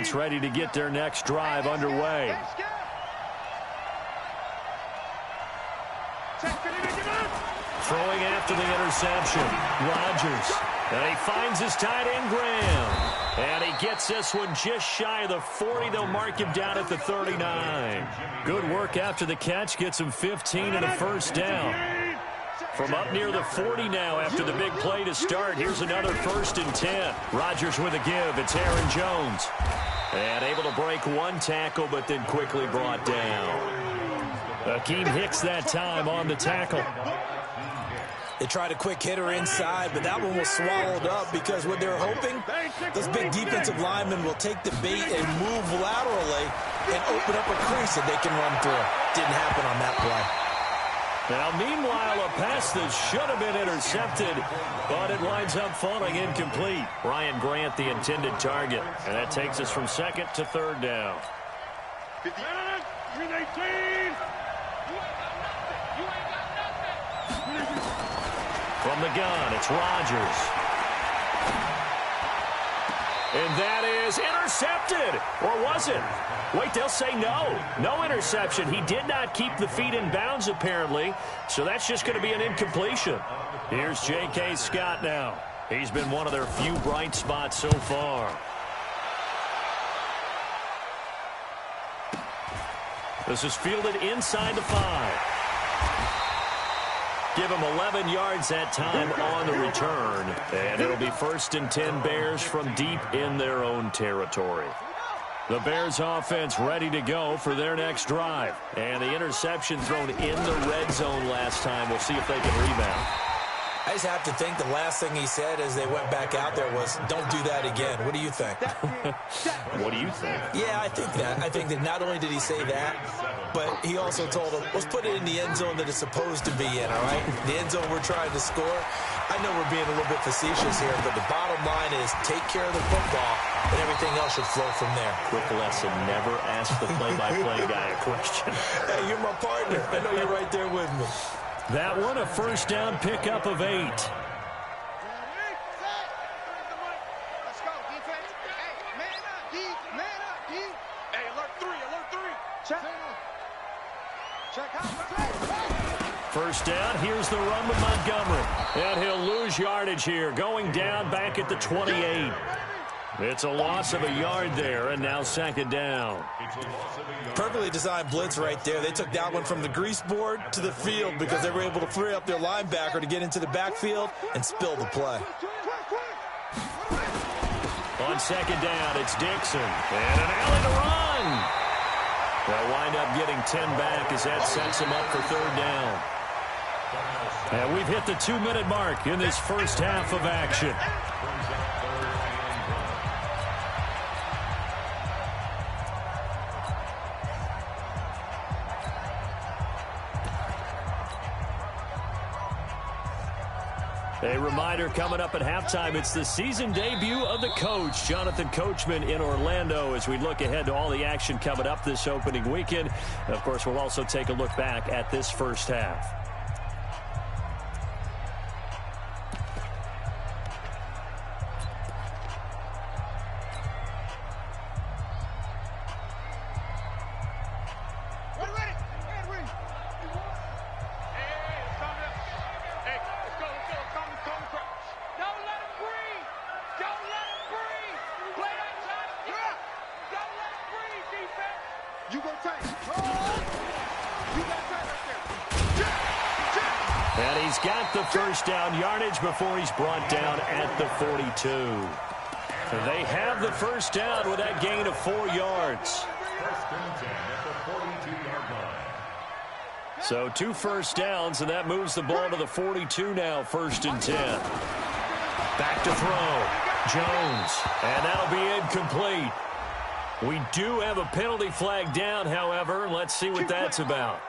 offense ready to get their next drive underway. Throwing after the interception, Rodgers. And he finds his tight end, Graham. And he gets this one just shy of the 40. They'll mark him down at the 39. Good work after the catch. Gets him 15 and a first down. From up near the 40 now after the big play to start. Here's another 1st and 10. Rodgers with a give. It's Aaron Jones. And able to break one tackle, but then quickly brought down. Akeem Hicks that time on the tackle. They tried a quick hitter inside, but that one was swallowed up because what they're hoping, those big defensive linemen will take the bait and move laterally and open up a crease that they can run through. Didn't happen on that play. Now, meanwhile, a pass that should have been intercepted, but it winds up falling incomplete. Ryan Grant, the intended target, and that takes us from 2nd to 3rd down. 18. From the gun, it's Rodgers. And that is intercepted. Or was it? Wait, they'll say no. No interception. He did not keep the feet in bounds, apparently. So that's just going to be an incompletion. Here's J.K. Scott now. He's been one of their few bright spots so far. This is fielded inside the 5. Give him 11 yards that time on the return. And it'll be 1st and 10 Bears from deep in their own territory. The Bears offense ready to go for their next drive. And the interception thrown in the red zone last time. We'll see if they can rebound. I just have to think the last thing he said as they went back out there was, don't do that again. What do you think? What do you think? Yeah, I think that. I think that not only did he say that, but he also told them, let's put it in the end zone that it's supposed to be in, all right? The end zone we're trying to score. I know we're being a little bit facetious here, but the bottom line is take care of the football, and everything else should flow from there. Quick lesson, never ask the play-by-play guy a question. Hey, you're my partner. I know you're right there with me. That one, a 1st down pickup of 8. Let's go, defense. Hey, man up, D. Man up, D. Hey, alert 3, alert 3. Check. Check out. 1st down, here's the run with Montgomery. And he'll lose yardage here, going down back at the 28. It's a loss of a yard there, and now 2nd down. Perfectly designed blitz right there. They took that one from the grease board to the field because they were able to free up their linebacker to get into the backfield and spill the play. On 2nd down, it's Dixon. And an alley to run. They'll wind up getting 10 back as that sets him up for 3rd down. And we've hit the 2-minute mark in this first half of action. A reminder coming up at halftime, it's the season debut of the coach, Jonathan Coachman, in Orlando, as we look ahead to all the action coming up this opening weekend. And of course, we'll also take a look back at this first half. And he's got the 1st down yardage before he's brought down at the 42. They have the 1st down with that gain of 4 yards. So 2 1st downs, and that moves the ball to the 42 now, 1st and 10. Back to throw. Jones. And that'll be incomplete. We do have a penalty flag down, however. Let's see what that's about.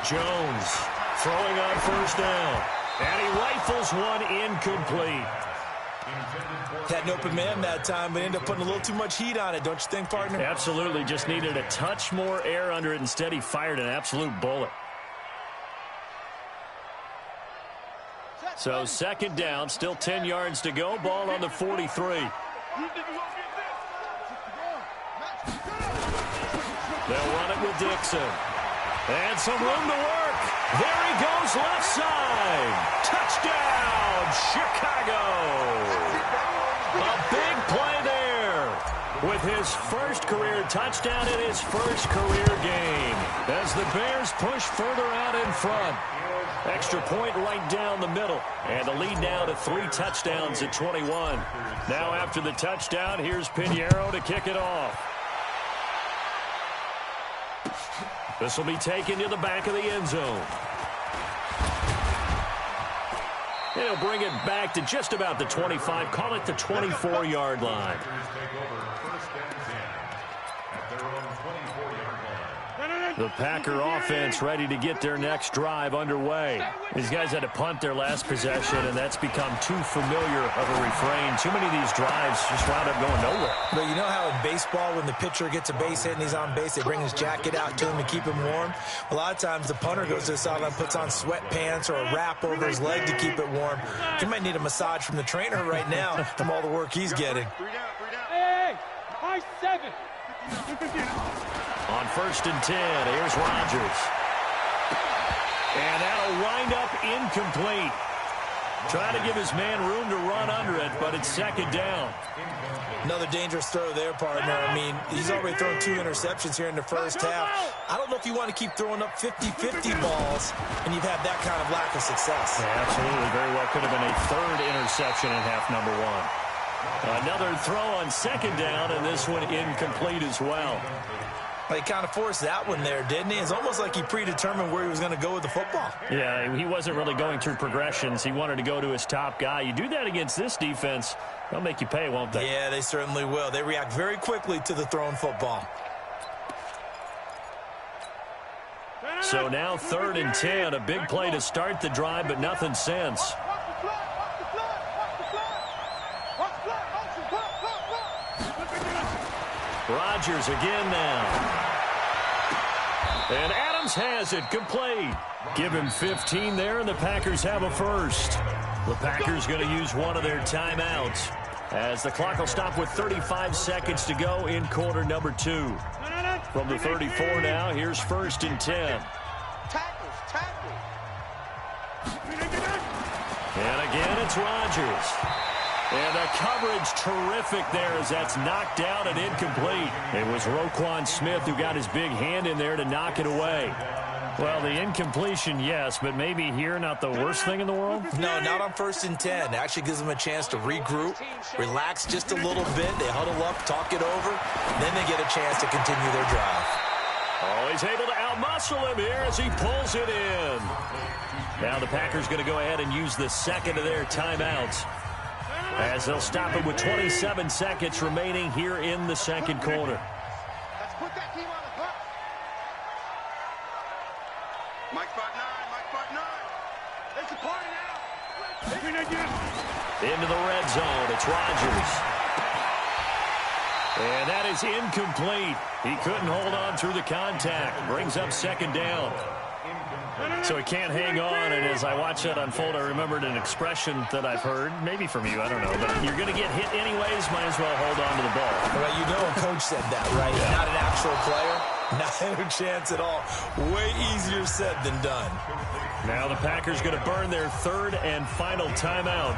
Jones throwing on 1st down. And he rifles one incomplete. Had an open man that time, but ended up putting a little too much heat on it, don't you think, partner? Absolutely. Just needed a touch more air under it. Instead, he fired an absolute bullet. So second down, still 10 yards to go. Ball on the 43. They'll run it with Dixon. And some room to work. There he goes, left side. Touchdown, Chicago. A big play there with his first career touchdown in his first career game as the Bears push further out in front. Extra point right down the middle. And the lead now to 3 touchdowns at 21. Now after the touchdown, here's Pinheiro to kick it off. This will be taken to the back of the end zone. He'll bring it back to just about the 25. Call it the 24-yard line. The Packer offense ready to get their next drive underway. These guys had to punt their last possession, and that's become too familiar of a refrain. Too many of these drives just wound up going nowhere. But you know how in baseball, when the pitcher gets a base hit and he's on base, they bring his jacket out to him to keep him warm? A lot of times the punter goes to the sideline, puts on sweatpants or a wrap over his leg to keep it warm. He might need a massage from the trainer right now from all the work he's getting. Hey, 7. On 1st and 10, here's Rodgers. And that'll wind up incomplete. Trying to give his man room to run under it, but it's second down. Another dangerous throw there, partner. I mean, he's already thrown 2 interceptions here in the first half. I don't know if you want to keep throwing up 50-50 balls, and you've had that kind of lack of success. Yeah, absolutely. Very well could have been a 3rd interception in half number 1. Another throw on second down, and this one incomplete as well. He kind of forced that one there, didn't he? It's almost like he predetermined where he was going to go with the football. Yeah, he wasn't really going through progressions. He wanted to go to his top guy. You do that against this defense, they'll make you pay, won't they? Yeah, they certainly will. They react very quickly to the thrown football. So now 3rd and 10, a big play to start the drive, but nothing since. Rodgers again now. And Adams has it complete. Give him 15 there, and the Packers have a first. The Packers going to use one of their timeouts as the clock will stop with 35 seconds to go in quarter number 2. From the 34 now, here's 1st and 10. Tackles. And again, it's Rodgers. And the coverage terrific there as that's knocked down and incomplete. It was Roquan Smith who got his big hand in there to knock it away. Well, the incompletion, yes, but maybe here not the worst thing in the world? No, not on 1st and 10. It actually gives them a chance to regroup, relax just a little bit. They huddle up, talk it over, then they get a chance to continue their drive. Oh, he's able to outmuscle him here as he pulls it in. Now the Packers going to go ahead and use the second of their timeouts, as they'll stop it with 27 seconds remaining here in the second quarter. Let's put that team on the clock. Mike spot 9. It's a party now. Into the red zone, it's Rodgers. And that is incomplete. He couldn't hold on through the contact. Brings up second down. So he can't hang on, and as I watch that unfold, I remembered an expression that I've heard, maybe from you, I don't know, but you're going to get hit anyways, might as well hold on to the ball. Well, you know a coach said that, right? Yeah. Not an actual player. Not a chance at all. Way easier said than done. Now the Packers going to burn their 3rd and final timeout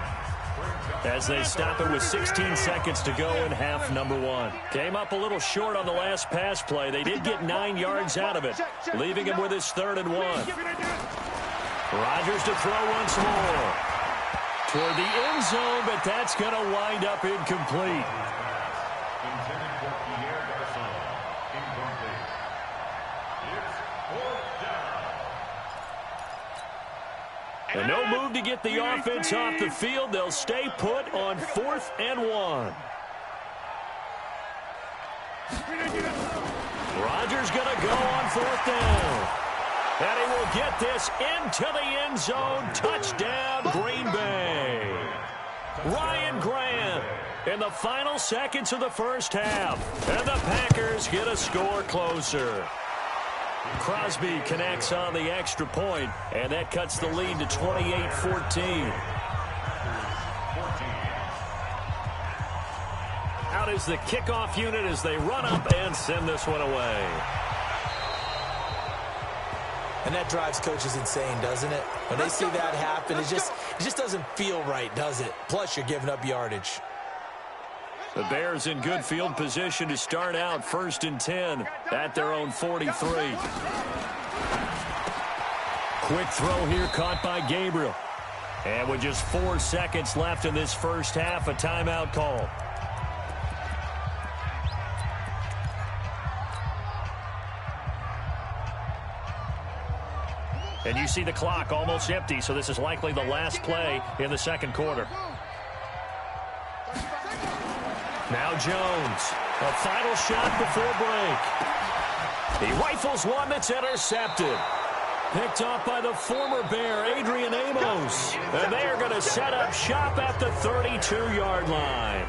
as they stop it with 16 seconds to go in half number 1. Came up a little short on the last pass play. They did get 9 yards out of it, leaving him with his 3rd and 1. Rodgers to throw once more toward the end zone, but that's going to wind up incomplete. And no move to get the offense off the field. They'll stay put on 4th and 1. Rodgers going to go on 4th down. And he will get this into the end zone. Touchdown, Green Bay. Ryan Grant in the final seconds of the first half. And the Packers get a score closer. Crosby connects on the extra point, and that cuts the lead to 28-14. Out is the kickoff unit as they run up and send this one away. And that drives coaches insane, doesn't it? When they see that happen, it just doesn't feel right, does it? Plus, you're giving up yardage. The Bears in good field position to start out 1st and 10 at their own 43. Quick throw here caught by Gabriel. And with just 4 seconds left in this first half, a timeout call. And you see the clock almost empty, so this is likely the last play in the second quarter. Now Jones, a final shot before break. He rifles one that's intercepted. Picked off by the former Bear, Adrian Amos. And they are going to set up shop at the 32-yard line.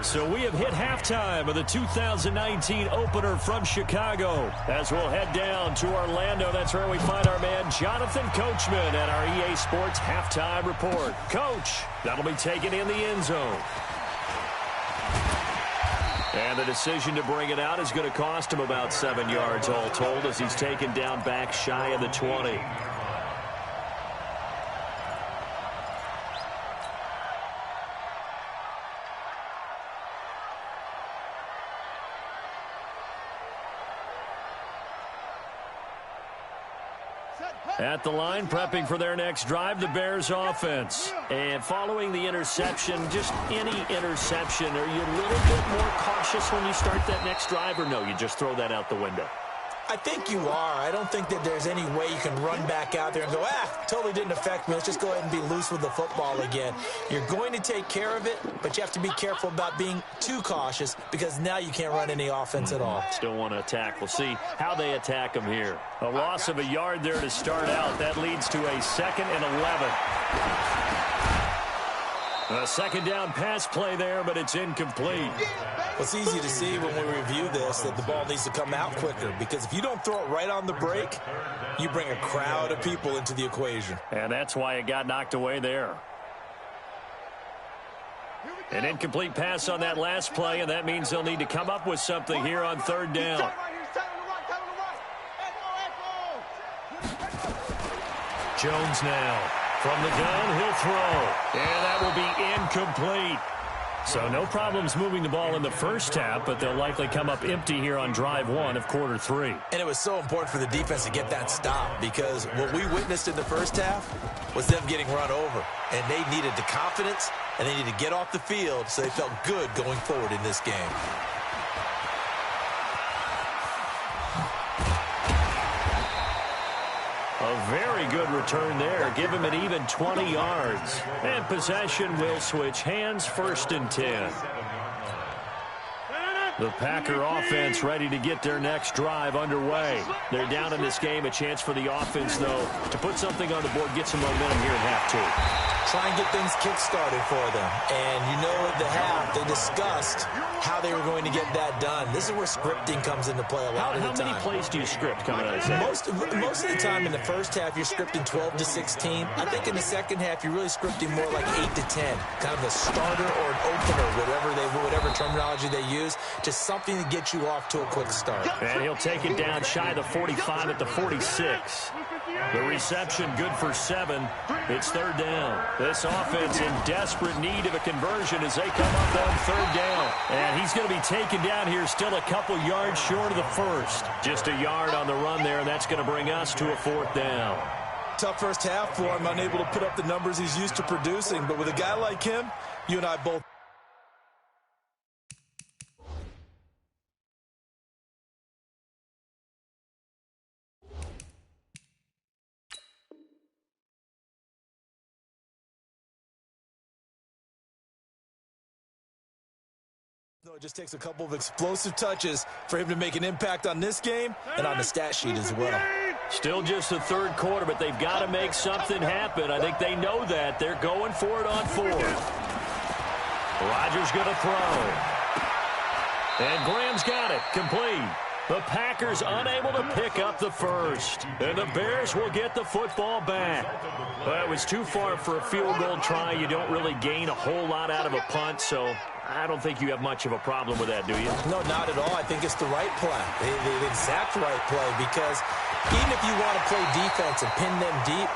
So we have hit halftime of the 2019 opener from Chicago. As we'll head down to Orlando, that's where we find our man Jonathan Coachman at our EA Sports Halftime Report. Coach, that'll be taken in the end zone. And the decision to bring it out is going to cost him about 7 yards all told as he's taken down back shy of the 20. At the line, prepping for their next drive, the Bears offense. And following the interception, just any interception, are you a little bit more cautious when you start that next drive, or no, you just throw that out the window? I think you are. I don't think that there's any way you can run back out there and go, totally didn't affect me. Let's just go ahead and be loose with the football again. You're going to take care of it, but you have to be careful about being too cautious because now you can't run any offense at all. Still want to attack. We'll see how they attack them here. A loss of a yard there to start out. That leads to a 2nd and 11. A second down pass play there, but it's incomplete. Well, it's easy to see when we review this that the ball needs to come out quicker because if you don't throw it right on the break, you bring a crowd of people into the equation. And that's why it got knocked away there. An incomplete pass on that last play, and that means they'll need to come up with something here on 3rd down. Jones now. From the gun, he'll throw. And that will be incomplete. So no problems moving the ball in the first half, but they'll likely come up empty here on drive 1 of quarter 3. And it was so important for the defense to get that stop because what we witnessed in the first half was them getting run over. And they needed the confidence, and they needed to get off the field so they felt good going forward in this game. A very good return there. Give him an even 20 yards. And possession will switch hands, 1st and 10. The Packer offense ready to get their next drive underway. They're down in this game. A chance for the offense, though, to put something on the board, get some momentum here in half 2. Try and get things kick-started for them. And you know at the half, they discussed how they were going to get that done. This is where scripting comes into play a lot of the time. How many plays do you script coming out of this? Most of the time in the first half, you're scripting 12 to 16. I think in the second half, you're really scripting more like 8 to 10. Kind of a starter or an opener, whatever terminology they use. Just something to get you off to a quick start. And he'll take it down shy of the 45 at the 46. The reception good for 7. It's 3rd down. This offense in desperate need of a conversion as they come up on 3rd down. And he's going to be taken down here still a couple yards short of the first. Just a yard on the run there, and that's going to bring us to a 4th down. Tough first half for him, unable to put up the numbers he's used to producing. But with a guy like him, you and I both. It just takes a couple of explosive touches for him to make an impact on this game and on the stat sheet as well. Still just the 3rd quarter, but they've got to make something happen. I think they know that. They're going for it on 4th. Rodgers going to throw. And Graham's got it. Complete. The Packers unable to pick up the first. And the Bears will get the football back. Well, it was too far for a field goal try. You don't really gain a whole lot out of a punt, so I don't think you have much of a problem with that, do you? No, not at all. I think it's the right play, the exact right play, because even if you want to play defense and pin them deep,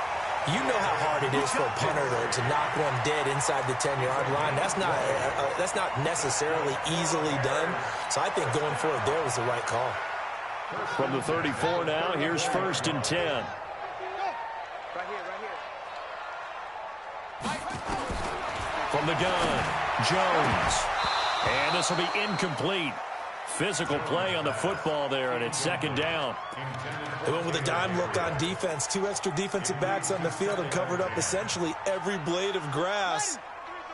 you know how hard it is for a punter to knock one dead inside the 10-yard line. That's not necessarily easily done. So I think going for it there was the right call. From the 34 now, here's 1st and 10. Right here, right here. From the gun, Jones. And this will be incomplete. Physical play on the football there, and it's 2nd down. They went with a dime look on defense. 2 extra defensive backs on the field and covered up essentially every blade of grass.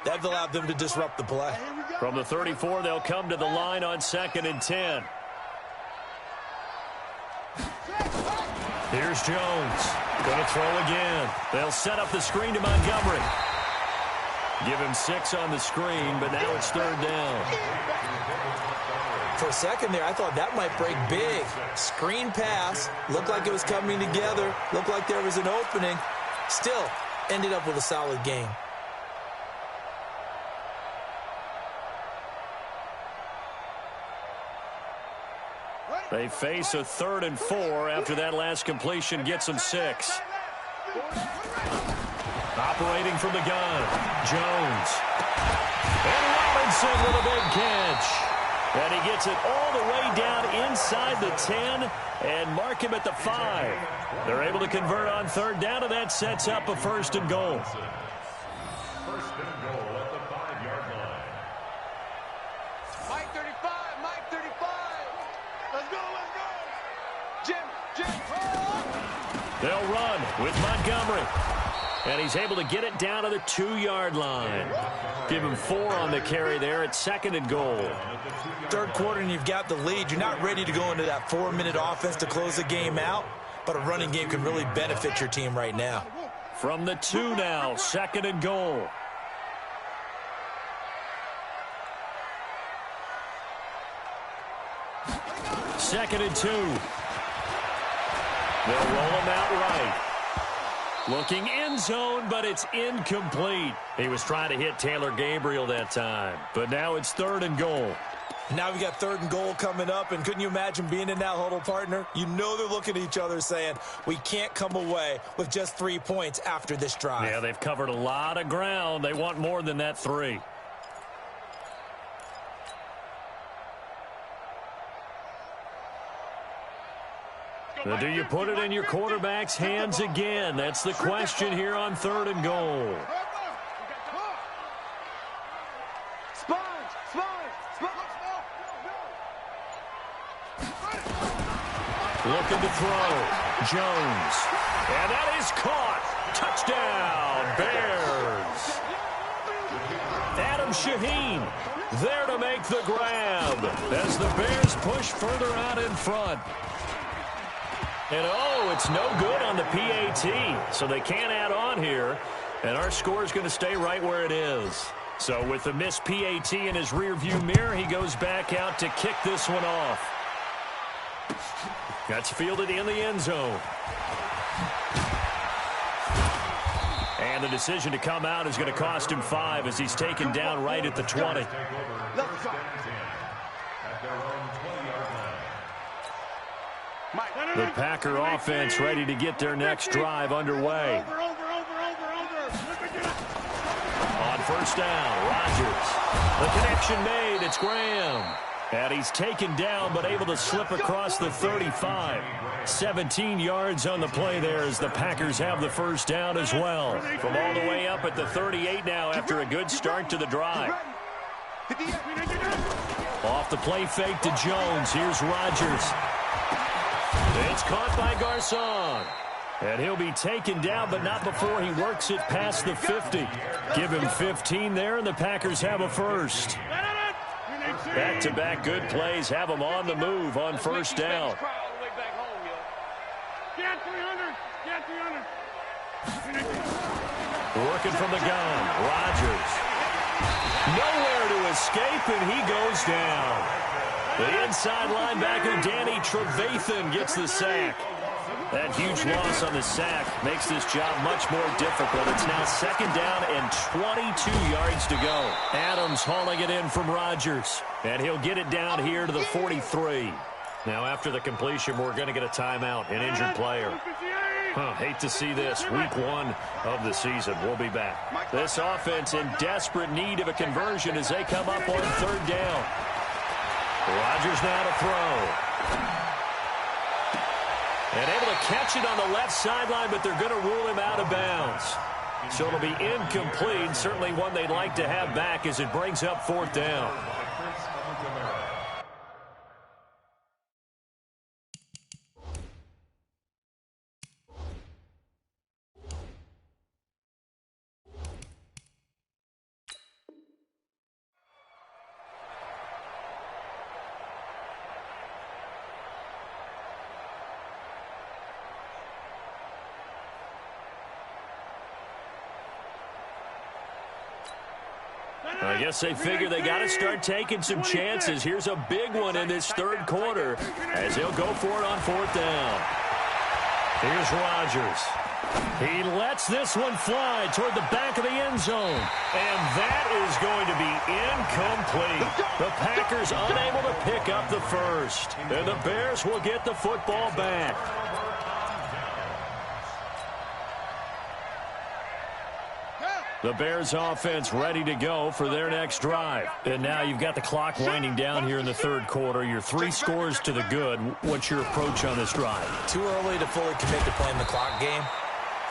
That allowed them to disrupt the play. From the 34, they'll come to the line on 2nd and 10. Here's Jones. Going to throw again. They'll set up the screen to Montgomery. Give him 6 on the screen, but now it's 3rd down. For a second there, I thought that might break big. Screen pass. Looked like it was coming together. Looked like there was an opening. Still, ended up with a solid game. They face a 3rd and 4 after that last completion gets them 6. Operating from the gun, Jones. And Robinson with a big catch. And he gets it all the way down inside the 10 and mark him at the 5. They're able to convert on 3rd down, and that sets up a 1st and goal. 1st and goal at the 5-yard line. Mike 35, Mike 35. Let's go, let's go. Jim. They'll run with Montgomery. And he's able to get it down to the 2-yard line. Give him 4 on the carry there at 2nd and goal. 3rd quarter and you've got the lead. You're not ready to go into that 4-minute offense to close the game out, but a running game can really benefit your team right now. From the 2 now, 2nd and goal. Second and 2. They'll roll him out right. Looking end zone, but it's incomplete. He was trying to hit Taylor Gabriel that time. But now it's 3rd and goal. Now we got 3rd and goal coming up, and couldn't you imagine being in that huddle, partner? You know they're looking at each other saying, we can't come away with just 3 points after this drive. Yeah, they've covered a lot of ground. They want more than that 3. Now, do you put it in your quarterback's hands again? That's the question here on 3rd and goal. Looking to throw. Jones. And that is caught. Touchdown, Bears. Adam Shaheen there to make the grab as the Bears push further out in front. And, oh, it's no good on the PAT, so they can't add on here. And our score is going to stay right where it is. So with the missed PAT in his rearview mirror, he goes back out to kick this one off. That's fielded in the end zone. And the decision to come out is going to cost him 5 as he's taken down right at the 20. The Packer offense ready to get their next drive underway. On 1st down, Rodgers. The connection made. It's Graham. And he's taken down but able to slip across the 35. 17 yards on the play there as the Packers have the 1st down as well. From all the way up at the 38 now after a good start to the drive. Off the play fake to Jones. Here's Rodgers. It's caught by Garcon. And he'll be taken down, but not before he works it past the 50. Give him 15 there, and the Packers have a 1st. Back-to-back good plays have them on the move on 1st down. Working from the gun, Rodgers. Nowhere to escape, and he goes down. The inside linebacker, Danny Trevathan, gets the sack. That huge loss on the sack makes this job much more difficult. It's now 2nd down and 22 yards to go. Adams hauling it in from Rodgers, and he'll get it down here to the 43. Now, after the completion, we're going to get a timeout, an injured player. Hate to see this. Week 1 of the season. We'll be back. This offense in desperate need of a conversion as they come up on 3rd down. Rodgers now to throw. And able to catch it on the left sideline, but they're going to rule him out of bounds. So it'll be incomplete. Certainly one they'd like to have back as it brings up 4th down. I guess they figure they got to start taking some chances. Here's a big one in this 3rd quarter as they'll go for it on 4th down. Here's Rodgers. He lets this one fly toward the back of the end zone. And that is going to be incomplete. The Packers unable to pick up the first. And the Bears will get the football back. The Bears offense ready to go for their next drive. And now you've got the clock winding down here in the 3rd quarter. You're 3 scores to the good. What's your approach on this drive? Too early to fully commit to playing the clock game.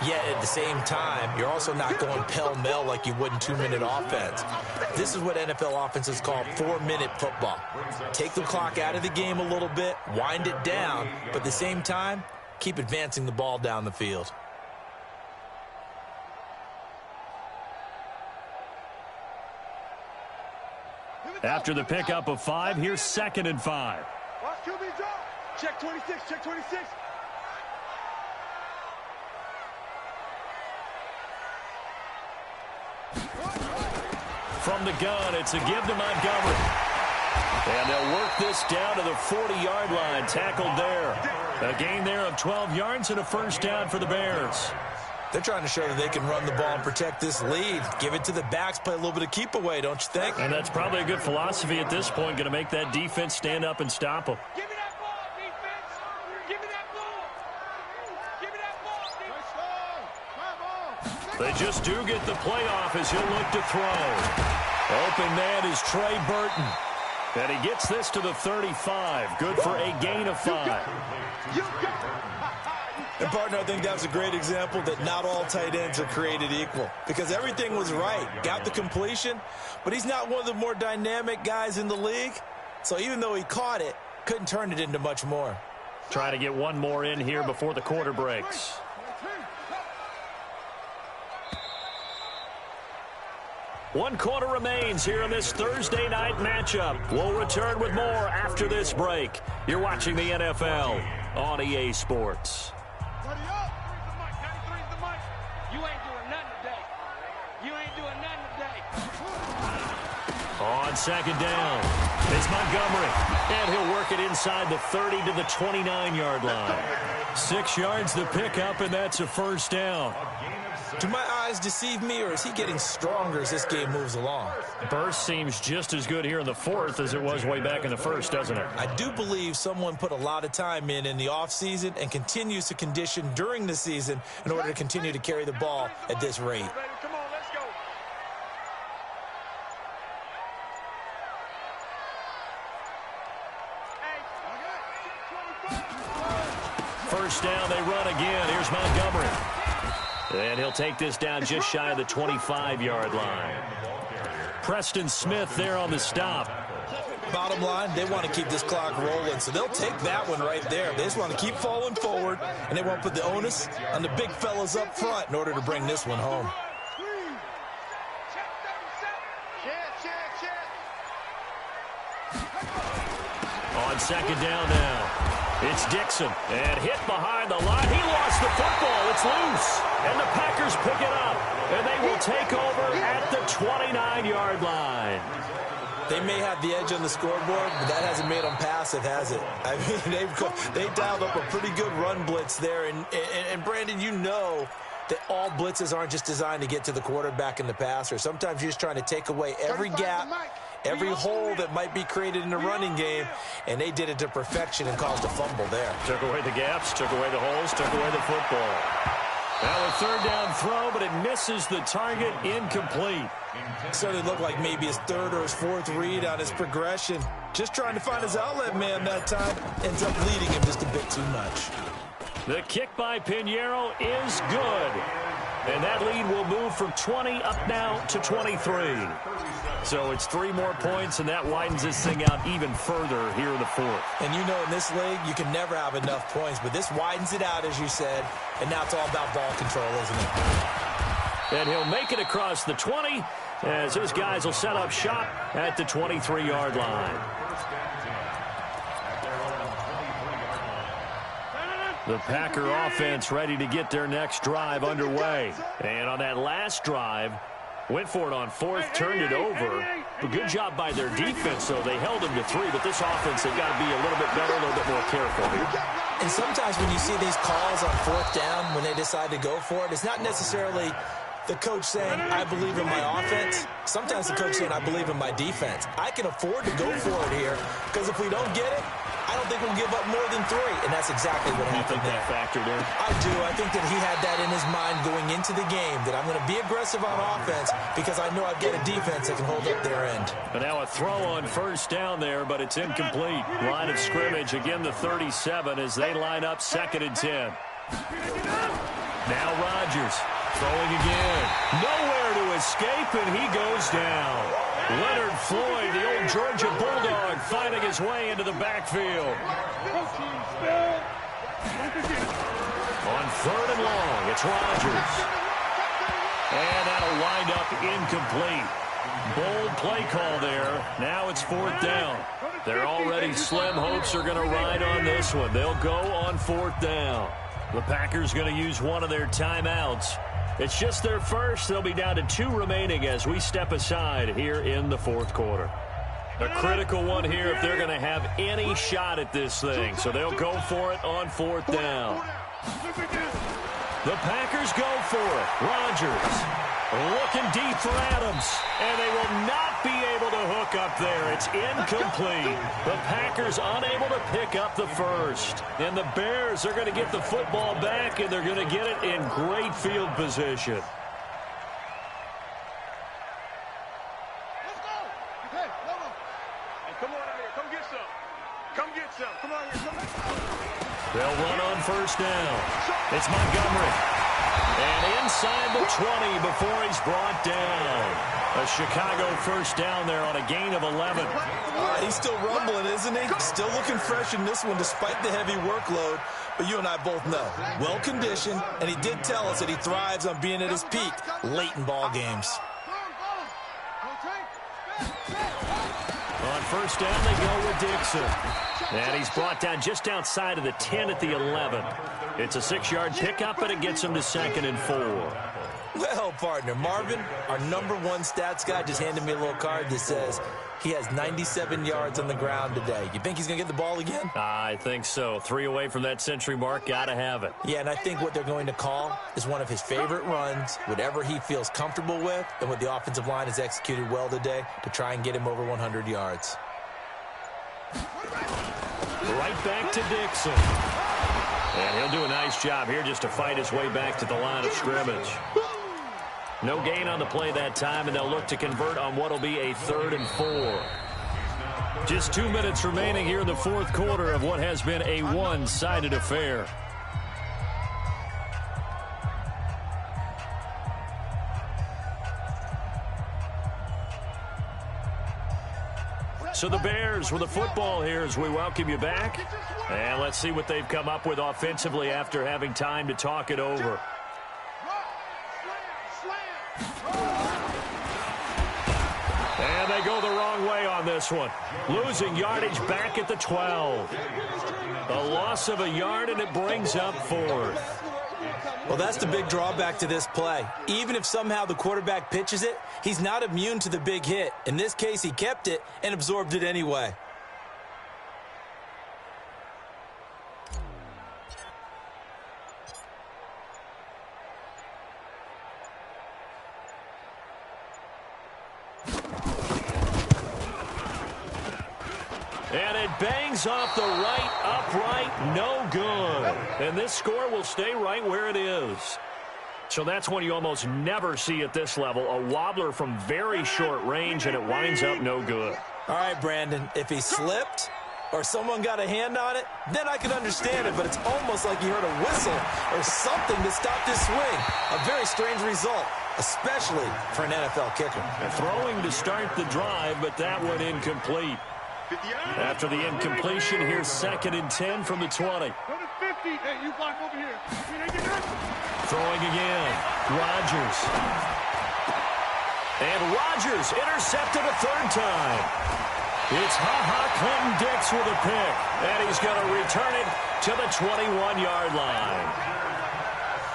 Yet at the same time, you're also not going pell-mell like you would in 2-minute offense. This is what NFL offenses call 4-minute football. Take the clock out of the game a little bit, wind it down, but at the same time, keep advancing the ball down the field. After the pickup of 5, here's 2nd and 5. Watch QB drop. Check 26, check 26. From the gun, it's a give to Montgomery. And they'll work this down to the 40-yard line, tackled there. A gain there of 12 yards and a 1st down for the Bears. They're trying to show that they can run the ball and protect this lead. Give it to the backs, play a little bit of keep away, don't you think? And that's probably a good philosophy at this point, going to make that defense stand up and stop them. Give me that ball, defense. Give me that ball. Give me that ball, defense. They just do get the playoff as he'll look to throw. Open man is Trey Burton. And he gets this to the 35. Good for a gain of 5. And, partner, I think that was a great example that not all tight ends are created equal. Because everything was right. Got the completion, but he's not one of the more dynamic guys in the league. So even though he caught it, couldn't turn it into much more. Try to get one more in here before the quarter breaks. One quarter remains here in this Thursday night matchup. We'll return with more after this break. You're watching the NFL on EA Sports. On 2nd down, it's Montgomery. And he'll work it inside the 30 to the 29-yard line. 6 yards to pick up, and that's a 1st down. Do my eyes deceive me, or is he getting stronger as this game moves along? Burst seems just as good here in the 4th as it was way back in the 1st, doesn't it? I do believe someone put a lot of time in the offseason and continues to condition during the season in order to continue to carry the ball at this rate. Come on, let's go. 1st down, they run again. Here's Montgomery. And he'll take this down just shy of the 25-yard line. Preston Smith there on the stop. Bottom line, they want to keep this clock rolling, so they'll take that one right there. They just want to keep falling forward, and they want to put the onus on the big fellas up front in order to bring this one home. On 2nd down now. It's Dixon, and hit behind the line. He lost the football. It's loose, and the Packers pick it up, and they will take over at the 29 29-yard line. They may have the edge on the scoreboard, but that hasn't made them passive, has it? I mean, they dialed up a pretty good run blitz there. And Brandon, you know that all blitzes aren't just designed to get to the quarterback in the passer. Sometimes you're just trying to take away every gap, every hole that might be created in the running game, and they did it to perfection and caused a fumble there. Took away the gaps, took away the holes, took away the football. Now a third down throw, but it misses the target, incomplete. Certainly looked like maybe his third or his fourth read on his progression. Just trying to find his outlet man that time. Ends up leading him just a bit too much. The kick by Pinheiro is good. And that lead will move from 20 up now to 23. So it's 3 more points, and that widens this thing out even further here in the fourth. And you know in this league, you can never have enough points, but this widens it out, as you said, and now it's all about ball control, isn't it? And he'll make it across the 20 as his guys will set up shop at the 23-yard line. The Packer offense ready to get their next drive underway. And on that last drive, went for it on fourth, turned it over. A good job by their defense, though. They held them to 3, but this offense, they've got to be a little bit better, a little bit more careful here. And sometimes when you see these calls on fourth down, when they decide to go for it, it's not necessarily the coach saying, I believe in my offense. Sometimes the coach saying, I believe in my defense. I can afford to go for it here, because if we don't get it, I don't think we'll give up more than 3, and that's exactly what happened there. You think that factored in? I do. I think that he had that in his mind going into the game, that I'm going to be aggressive on offense because I know I've got a defense that can hold up their end. But now a throw on first down there, but it's incomplete. Line of scrimmage, again the 37 as they line up 2nd and 10. Now Rodgers throwing again. Nowhere to escape, and he goes down. Leonard Floyd, the old Georgia Bulldog, finding his way into the backfield. On 3rd and long, it's Rodgers. And that'll wind up incomplete. Bold play call there. Now it's 4th down. They're already slim hopes are going to ride on this one. They'll go on 4th down. The Packers going to use one of their timeouts. It's just their first. They'll be down to 2 remaining as we step aside here in the 4th quarter. A critical one here if they're going to have any shot at this thing. So they'll go for it on 4th down. The Packers go for it. Rodgers looking deep for Adams. And they will not be able to hook up there. It's incomplete. The Packers unable to pick up the first. And the Bears are going to get the football back, and they're going to get it in great field position. Let's go. Hey, come on out here. Come get some. Come get some. Come on here. They'll run on first down. It's Montgomery. And inside the 20 before he's brought down. A Chicago first down there on a gain of 11. He's still rumbling, isn't he? Still looking fresh in this one despite the heavy workload. But you and I both know, well-conditioned, and he did tell us that he thrives on being at his peak late in ball games. On first down, they go with Dixon. And he's brought down just outside of the 10 at the 11. It's a 6-yard pickup, and it gets him to 2nd and 4. Well, partner, Marvin, our #1 stats guy, just handed me a little card that says he has 97 yards on the ground today. You think he's going to get the ball again? I think so. 3 away from that century mark. Got to have it. Yeah, and I think what they're going to call is one of his favorite runs, whatever he feels comfortable with, and what the offensive line has executed well today to try and get him over 100 yards. Right back to Dixon. And he'll do a nice job here just to fight his way back to the line of scrimmage. No gain on the play that time, and they'll look to convert on what will be a 3rd and 4. Just 2 minutes remaining here in the 4th quarter of what has been a one-sided affair. So the Bears with the football here as we welcome you back. And let's see what they've come up with offensively after having time to talk it over. And they go the wrong way on this one. Losing yardage back at the 12. A loss of a yard, and it brings up 4th. Well, that's the big drawback to this play. Even if somehow the quarterback pitches it, he's not immune to the big hit. In this case, he kept it and absorbed it anyway. And it bangs off the right upright, no good. And this score will stay right where it is. So that's one you almost never see at this level. A wobbler from very short range, and it winds up no good. All right, Brandon, if he slipped or someone got a hand on it, then I could understand it. But it's almost like you heard a whistle or something to stop this swing. A very strange result, especially for an NFL kicker. Throwing to start the drive, but that one incomplete. After the incompletion, here's 2nd and 10 from the 20. Go to 50. Hey, you block over here. Throwing again. Rodgers. And Rodgers intercepted a 3rd time. It's Clinton-Dix with a pick. And he's going to return it to the 21-yard line.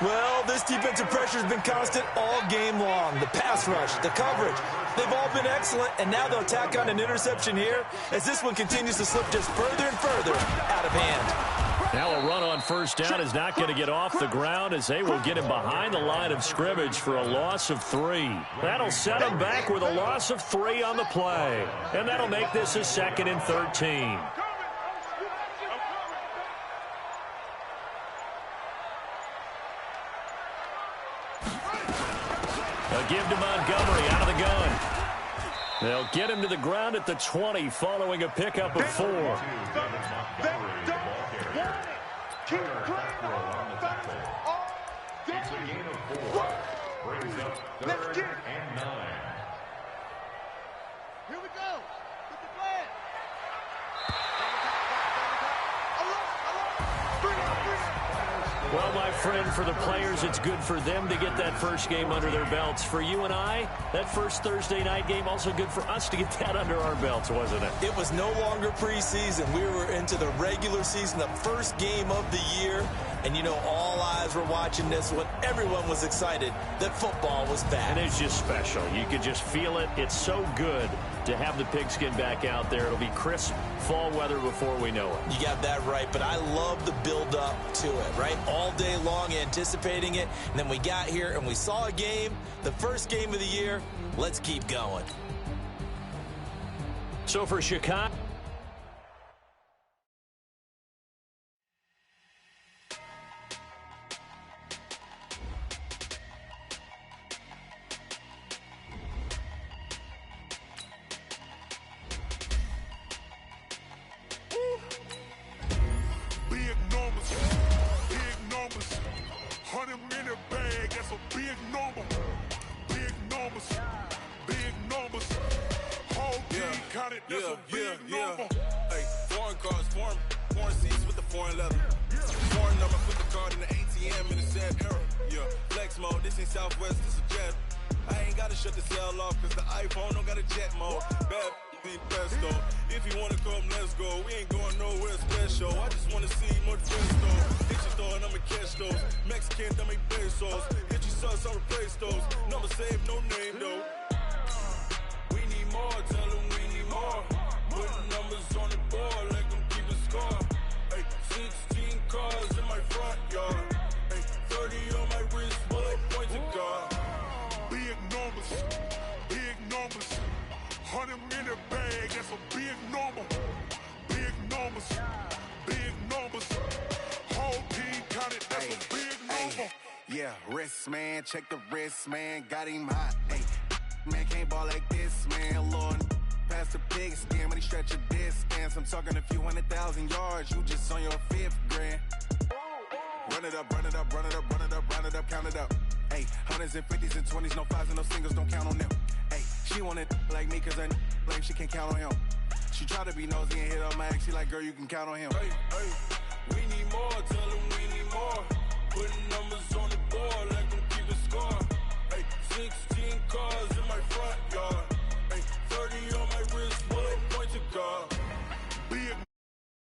Well, this defensive pressure has been constant all game long. The pass rush, the coverage, they've all been excellent, and now they'll tack on an interception here as this one continues to slip just further and further out of hand. Now a run on 1st down is not going to get off the ground as they will get him behind the line of scrimmage for a loss of 3. That'll set him back with a loss of 3 on the play, and that'll make this a 2nd and 13. A give to Montgomery out of the gun. They'll get him to the ground at the 20 following a pickup of 4. Let's get it. Here we go. Get the plan. Well, my friend, for the players, it's good for them to get that first game under their belts. For you and I, that first Thursday night game, also good for us to get that under our belts, wasn't it? It was no longer preseason. We were into the regular season, the first game of the year. And, you know, all eyes were watching this one. Everyone was excited that football was back. And it's just special. You could just feel it. It's so good to have the pigskin back out there. It'll be crisp fall weather before we know it. You got that right, but I love the build-up to it, right? All day long anticipating it, and then we got here and we saw a game, the first game of the year. Let's keep going. So for Chicago, check the wrist, man, got him hot. Hey, man, can't ball like this, man. Lord, past the pig skin, when he stretch a distance. I'm talking a few 100,000 yards, you just on your 5th grand. Run it up, run it up, run it up, run it up, run it up, count it up. Hey, 100s and 50s and 20s, no 5s and no singles, don't count on them. Hey, she want it like me, cause I like she can't count on him. She try to be nosy and hit up my ex, she like, girl, you can count on him. Hey, hey, we need more, tell them we need more. Putting numbers on the board like I'm keeping score. Hey, 6